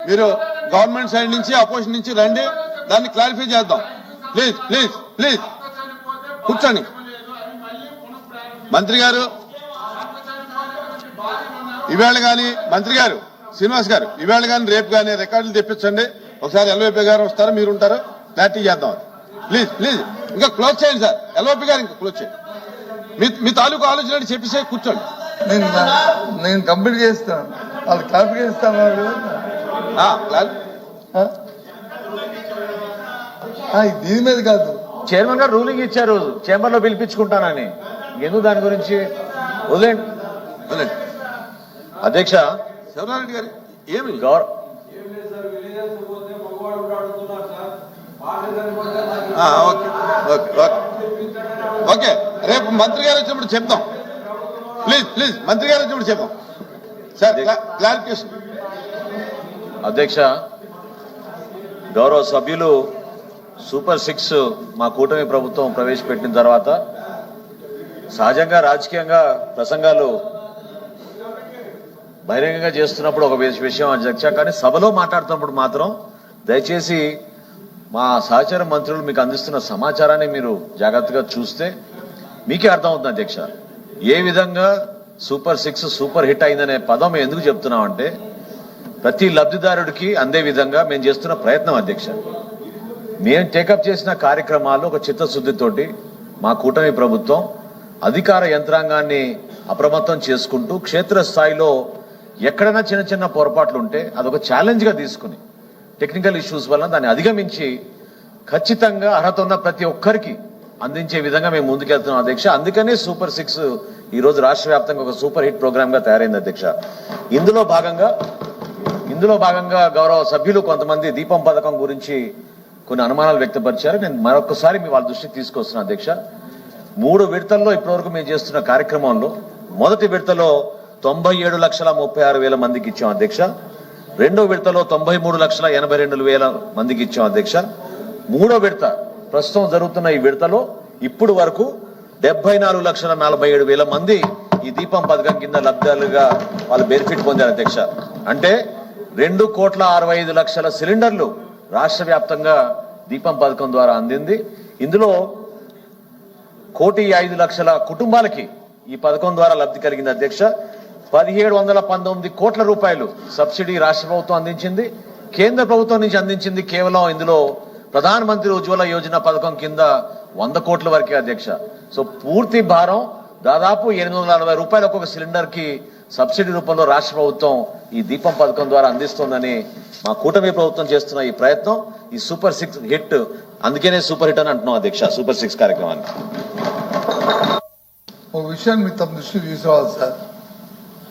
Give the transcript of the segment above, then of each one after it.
మీరు government side నుంచి opposition నుంచి రండి, దాన్ని క్లారిఫై చేద్దాం. ప్లీజ్ ప్లీజ్ ప్లీజ్ కూర్చోండి. మంత్రి గారు ఇవాళ కానీ, మంత్రి గారు శ్రీనివాస్ గారు ఇవాళ కానీ రేపు కానీ రికార్డులు తెప్పించండి. ఒకసారి ఎల్ఓపి గారు వస్తారు, మీరు ఉంటారు, క్లారిటీ చేద్దాం. ప్లీజ్ ప్లీజ్ ఇంకా క్లోజ్ చేయండి సార్. ఎల్ఓపి గారు ఇంకా క్లోజ్ చేయండి. మీ తాలూకు ఆలోచన చెప్పేసి కూర్చోండి. నేను కంప్లీట్ చేస్తాను, వాళ్ళు క్లారిఫై చేస్తాను. దీని మీద కాదు, చైర్మన్ గారు రూలింగ్ ఇచ్చారు చేంబర్ లో పిలిపించుకుంటానని. ఎందుకు దాని గురించి వదిలేండి. అధ్యక్ష శివనారెడ్డి గారు ఏమి ఓకే, రేపు మంత్రి గారు వచ్చినప్పుడు చెప్తాం. ప్లీజ్ ప్లీజ్ మంత్రి గారు వచ్చినప్పుడు చెప్తాం సార్. క్లారిఫికేషన్. అధ్యక్ష, గౌరవ సభ్యులు సూపర్ 6 మా కూటమి ప్రభుత్వం ప్రవేశపెట్టిన తర్వాత సహజంగా రాజకీయంగా ప్రసంగాలు బహిరంగంగా చేస్తున్నప్పుడు ఒక విషయం అధ్యక్ష, కానీ సభలో మాట్లాడుతున్నప్పుడు మాత్రం దయచేసి మా సహచర మంత్రులు మీకు అందిస్తున్న సమాచారాన్ని మీరు జాగ్రత్తగా చూస్తే మీకే అర్థమవుతుంది అధ్యక్ష. ఏ విధంగా సూపర్ 6 సూపర్ హిట్ అయిందనే పదం మేము ఎందుకు చెప్తున్నామంటే ప్రతి లబ్ధిదారుడికి అందే విధంగా మేము చేస్తున్న ప్రయత్నం అధ్యక్ష. మేము టేకప్ చేసిన కార్యక్రమాలు ఒక చిత్తశుద్ధితోటి మా కూటమి ప్రభుత్వం అధికార యంత్రాంగాన్ని అప్రమత్తం చేసుకుంటూ క్షేత్రస్థాయిలో ఎక్కడైనా చిన్న చిన్న పొరపాట్లు ఉంటే అదొక ఛాలెంజ్గా తీసుకుని టెక్నికల్ ఇష్యూస్ వల్ల దాన్ని అధిగమించి ఖచ్చితంగా అర్హత ఉన్న ప్రతి ఒక్కరికి అందించే విధంగా మేము ముందుకెళ్తున్నాం అధ్యక్ష. అందుకనే సూపర్ 6 ఈ రోజు రాష్ట్ర వ్యాప్తంగా ఒక సూపర్ హిట్ ప్రోగ్రామ్ గా తయారైంది అధ్యక్ష. ఇందులో భాగంగా గౌరవ సభ్యులు కొంతమంది దీపం పథకం గురించి కొన్ని అనుమానాలు వ్యక్తపరిచారు. నేను మరొకసారి మీ వాళ్ళ దృష్టికి తీసుకొస్తున్నాను అధ్యక్ష. 3 విడతల్లో ఇప్పటివరకు మేము చేస్తున్న కార్యక్రమంలో మొదటి విడతలో 97,36,000 మందికి ఇచ్చాం అధ్యక్ష. రెండో విడతలో 93,82,000 మందికి ఇచ్చాం అధ్యక్ష. మూడో విడత ప్రస్తుతం జరుగుతున్న ఈ విడతలో ఇప్పుడు వరకు 74,47,000 మంది ఈ దీపం పథకం కింద లబ్ధాలుగా వాళ్ళు బెనిఫిట్ పొందారు అధ్యక్ష. అంటే 2,65,00,000 సిలిండర్లు రాష్ట్ర వ్యాప్తంగా దీపం పథకం ద్వారా అందింది. ఇందులో 1,05,00,000 కుటుంబాలకి ఈ పథకం ద్వారా లబ్ధి కలిగింది అధ్యక్ష. 1,719 కోట్ల రూపాయలు సబ్సిడీ రాష్ట్ర ప్రభుత్వం అందించింది. కేంద్ర ప్రభుత్వం నుంచి అందించింది కేవలం ఇందులో ప్రధాన మంత్రి ఉజ్వల యోజన పథకం కింద 100 కోట్ల వరకే అధ్యక్ష. సో పూర్తి భారం దాదాపు 840 రూపాయలు ఒక్కొక్క సిలిండర్ కి సబ్సిడీ రూపంలో రాష్ట్ర ప్రభుత్వం ఈ దీపం పథకం ద్వారా అందిస్తోందని మా కూటమి ప్రభుత్వం చేస్తున్న ఈ ప్రయత్నం ఈ సూపర్ 6 హిట్, అందుకనే సూపర్ హిట్ అని అంటున్నాం అధ్యక్ష సూపర్ 6 కార్యక్రమాన్ని. ఒక విషయాన్ని మీ తమ దృష్టికి తీసుకోవాలి సార్.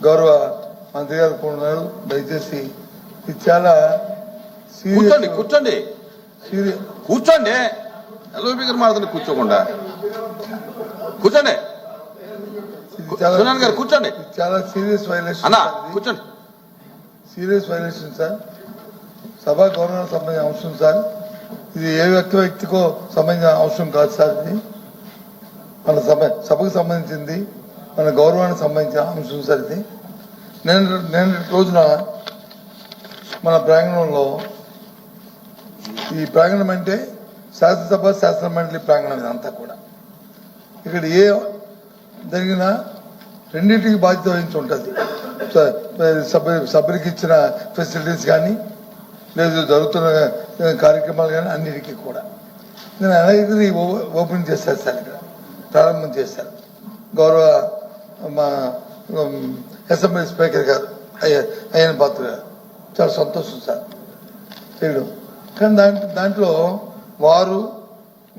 గౌరవ మంత్రి గారు ఉన్నారు, దయచేసి ఇది చాలా కూర్చోండి కూర్చోండి కూర్చోండి. ఎల్ఓపి గారు మాట్లాడుతుంది కూర్చోకుండా కూర్చోండి. సునాన్ గారు కూర్చోండి. చాలా సీరియస్ వైలేషన్ అన్నా, కూర్చోండి. Serious violation sir. సభా గౌరవానికి సంబంధించిన అంశం సార్. ఇది ఏ వ్యక్తికో సంబంధించిన అంశం కాదు సార్. ఇది మన సభకు సంబంధించింది, మన గౌరవానికి సంబంధించిన అంశం సార్. ఇది నేను రోజున మన ప్రాంగణంలో, ఈ ప్రాంగణం అంటే శాసనసభ శాసన మండలి ప్రాంగణం ఇదంతా కూడా, ఇక్కడ ఏ జరిగినా రెండింటికి బాధ్యత వహించి ఉంటుంది. సభ్యులకి ఇచ్చిన ఫెసిలిటీస్ కానీ లేదు జరుగుతున్న కార్యక్రమాలు కానీ అన్నిటికీ కూడా నేను అనేది ఓపెన్ చేశాను సార్. ఇక్కడ ప్రారంభం చేశారు గౌరవ మా అసెంబ్లీ స్పీకర్ గారు అయ్యన పాత్ర గారు. చాలా సంతోషం సార్ చేయడం. కానీ దాంట్లో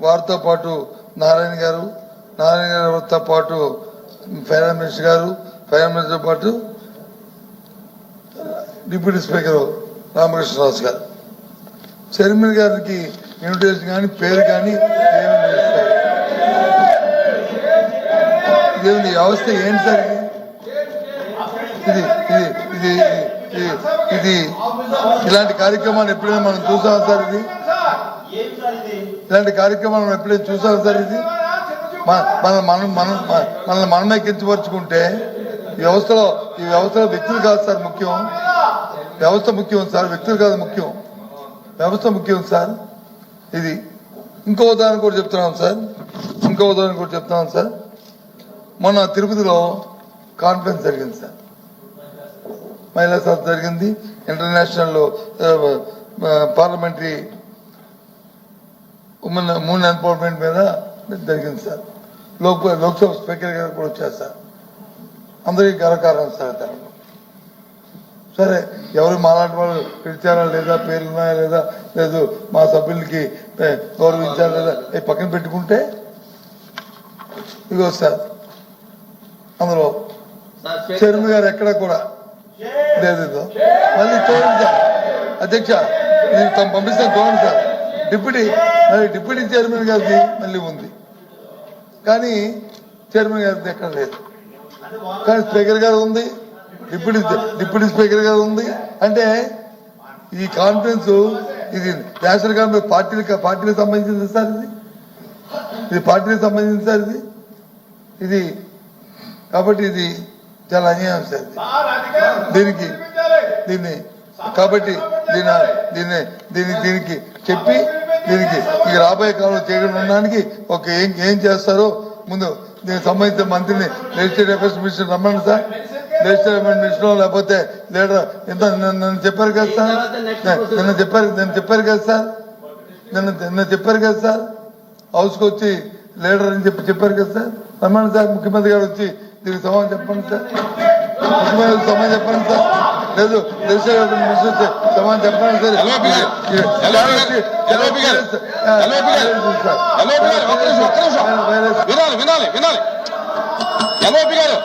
వారితో పాటు నారాయణ గారితో పాటు ఫైనాన్స్ మినిస్టర్ గారు, ఫైనాన్స్ మినిస్టర్ పాటు డిప్యూటీ స్పీకర్ రామకృష్ణరాజు గారు, చైర్మన్ గారికి ఇన్విటేషన్ కానీ పేరు కానీ ఇదేమి వ్యవస్థ ఏంటి సార్? ఇది ఇది ఇది ఇది ఇలాంటి కార్యక్రమాలు ఎప్పుడైనా మనం చూసాం సార్? ఇలాంటి కార్యక్రమాలు ఎప్పుడైనా చూసాం సార్? ఇది మనల్ని మనమే కించపరుచుకుంటే ఈ వ్యవస్థలో వ్యక్తులు కాదు సార్ ముఖ్యం. వ్యవస్థ ముఖ్యం సార్, వ్యక్తులు కాదు ముఖ్యం, వ్యవస్థ ముఖ్యం సార్. ఇది ఇంకో ఉదాహరణ కూడా చెప్తున్నాం సార్. మొన్న తిరుపతిలో కాన్ఫరెన్స్ జరిగింది సార్, మహిళా సభ జరిగింది, ఇంటర్నేషనల్ పార్లమెంటరీ ఉమెన్ ఎంపవర్మెంట్ మీద జరిగింది సార్. లోక్సభ స్పీకర్ గారు కూడా వచ్చారు సార్. అందరికీ గర్వకారణం సార్. దానిలో సరే ఎవరు మాలాంటి వాళ్ళు పిలిచారా లేదా, పేర్లున్నాయా లేదా, లేదు మా సభ్యులకి గౌరవించారా లేదా, పక్కన పెట్టుకుంటే ఇగో సార్ అందులో చైర్మన్ గారు ఎక్కడ కూడా లేదు. మళ్ళీ చూడండి సార్ అధ్యక్ష, నేను తమ పంపిస్తాను చూడండి సార్. డిప్యూటీ చైర్మన్ గారిది మళ్ళీ ఉంది, కానీ చైర్మన్ గారిది ఎక్కడ లేదు. కానీ స్పీకర్ గారు ఉంది, డిప్యూటీ స్పీకర్ గారు ఉంది. అంటే ఈ కాన్ఫరెన్స్ ఇది నేషనల్ గవర్నమెంట్ పార్టీలకు సంబంధించింది సార్. ఇది పార్టీలకు సంబంధించింది సార్. ఇది కాబట్టి ఇది చాలా అన్యాయం సార్. కాబట్టి దీనికి చెప్పి దీనికి ఇక రాబోయే కాలంలో చేయకుండా ఉండడానికి ఒక ఏం చేస్తారో ముందు దీనికి సంబంధించిన మంత్రిని లెజిస్లేటివ్ అఫైర్స్ మినిస్టర్ రమ్మని సార్. లెజిస్లేటివ్ మినిస్టర్ లేకపోతే లీడర్ ఎంత నన్ను చెప్పారు కదా సార్, నిన్న చెప్పారు కదా సార్. హౌస్కి వచ్చి లీడర్ అని చెప్పారు కదా సార్. రమ్మని సార్, ముఖ్యమంత్రి గారు వచ్చి దీనికి సమాధానం చెప్పండి సార్. ముఖ్యమంత్రి సమాధానం చెప్పండి సార్. లేదు లెజిస్లేటివ్ మినిస్టర్ సమాధానం చెప్పండి సార్. వినాలి ఎల్ఓపి గారు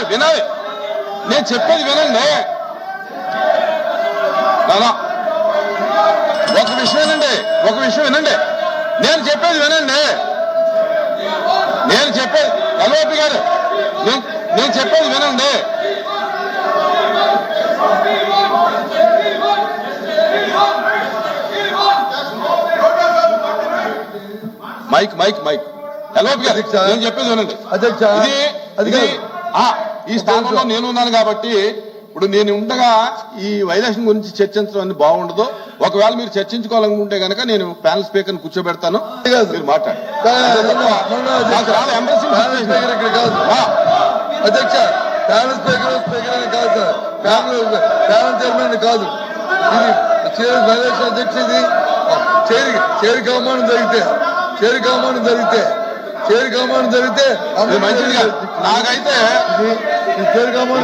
వినాలి నేను చెప్పేది వినండి. ఒక విషయం వినండి. నేను చెప్పేది వినండి. ఎల్ఓపి గారు నేను చెప్పేది వినండి. మైక్ ఎల్ఓపి గారు నేను చెప్పేది వినండి. ఈ స్థానంలో నేను ఉన్నాను కాబట్టి ఇప్పుడు నేను ఉండగా ఈ వైలేషన్ గురించి చర్చించడం అన్ని బాగుండదు. ఒకవేళ మీరు చర్చించుకోవాలనుకుంటే కనుక నేను ప్యానల్ స్పీకర్ ని కూర్చోబెడతాను, మీరు మాట్లాడండి. అధ్యక్ష ప్యానల్ స్పీకర్ కాదు సార్, ప్యానల్ చైర్మన్ కాదు. ఇది చైర్ వైలేషన్ అధ్యక్ష. ఇది చేరి కవమానం జరిగితే మంచిది కాదు. నాకైతే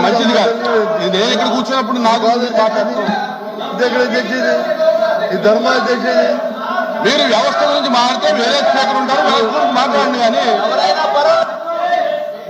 మంచిది కాదు. నేను ఇక్కడ కూర్చున్నప్పుడు నాకు ఈ ధర్మ అధ్యక్షుడి మీరు వ్యవస్థ గురించి మాట్లాడితే వేరే స్పీకర్ ఉంటారు, మాట్లాడండి. కానీ